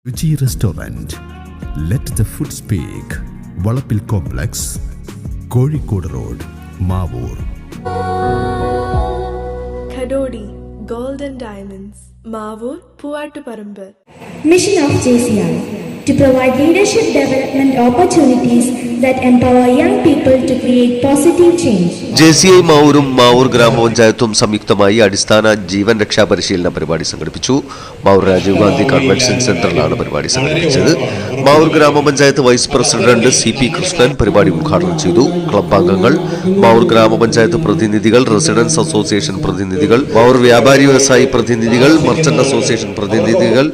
രുചി restaurant. Let the food speak. Valappil complex, Kozhikode road, Mavoor. Khadodi gold and diamonds, Mavoor, Poovattuparamba. Mission of JCI to provide leadership development opportunities that empower young people to create positive change. JCI മാവൂരും മാവൂർ ഗ്രാമപഞ്ചായത്തും സംയുക്തമായി അടിസ്ഥാന ജീവൻ രക്ഷാ പരിശീലന പരിപാടി സംഘടിപ്പിച്ചു. മാവൂർ രാജീവ് ഗാന്ധി കൺവെൻഷൻ സെന്ററിലാണ് പരിപാടി സംഘടിപ്പിച്ചത്. മാവൂർ ഗ്രാമപഞ്ചായത്ത് വൈസ് പ്രസിഡന്റ് CP കൃഷ്ണൻ പരിപാടി ഉദ്ഘാടനം ചെയ്തു. ക്ലബ് അംഗങ്ങൾ, മാവൂർ ഗ്രാമപഞ്ചായത്ത് പ്രതിനിധികൾ, റെസിഡൻസ് അസോസിയേഷൻ പ്രതിനിധികൾ, മാവൂർ വ്യാപാരി വ്യവസായി പ്രതിനിധികൾ, മർച്ചന്റ് അസോസിയേഷൻ പ്രതിനിധികൾ,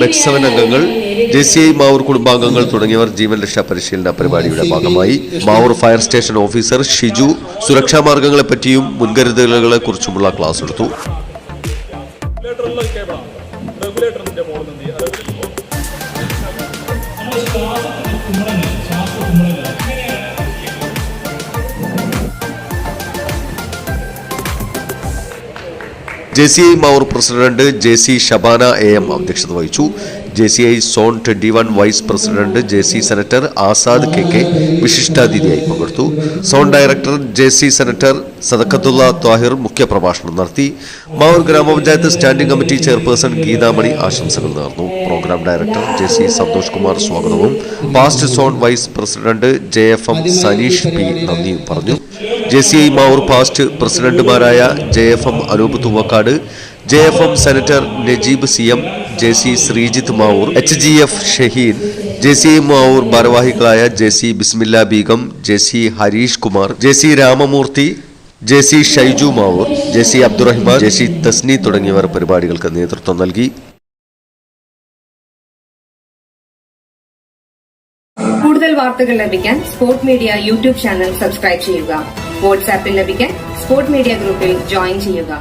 മെക്സവൻ അംഗങ്ങൾ, JCI മാവൂർ കുടുംബാംഗങ്ങൾ തുടങ്ങിയവർ ജീവൻ രക്ഷാ പരിശീലന പരിപാടിയുടെ ഭാഗമായി. Mavoor fire station officer Shiju സുരക്ഷാ മാർഗങ്ങളെപ്പറ്റിയും മുൻകരുതലുകളെ കുറിച്ചുമുള്ള ക്ലാസ് എടുത്തു. JCI Mavoor president JC Shabana AM അധ്യക്ഷത വഹിച്ചു. JCI zone 21 vice president JC senator Azad KK വിശിഷ്ടാതിഥിയായി പങ്കെടുത്തു. Zone director JC senator Sadakkathulla Thwahir മുഖ്യപ്രഭാഷണം നടത്തി. മാവൂർ ഗ്രാമപഞ്ചായത്ത് സ്റ്റാൻഡിംഗ് കമ്മിറ്റി ചെയർപേഴ്സൺ ഗീതാമണി ആശംസകൾ നേർന്നു. Programme director JC Santhosh Kumar സ്വാഗതവും past zone vice president JFM Saneesh P നന്ദിയും പറഞ്ഞു. JCI മാവൂർ പാസ്റ്റ് പ്രസിഡന്റുമാരായ JFM Anoop Thuvakkad, JFM senator Najeeb CM, JC Sreejith Mavoor, HGF Shaheen, JCI Mavoor ഭാരവാഹികളായ JC ബിസ്മില്ല Begum, JC Harish Kumar, JC Ramamurthy, JC Shaiju Mavoor, JC Abdurahman, JC Tasni തുടങ്ങിയവർ പരിപാടികൾക്ക് നേതൃത്വം നൽകി. കൂടുതൽ വാർത്തകൾ ലഭിക്കാൻ sport media YouTube channel subscribe ചെയ്യുക. വാട്സാപ്പിൽ ലഭിക്കാൻ സ്പോർട് മീഡിയ ഗ്രൂപ്പിൽ ജോയിൻ ചെയ്യുക.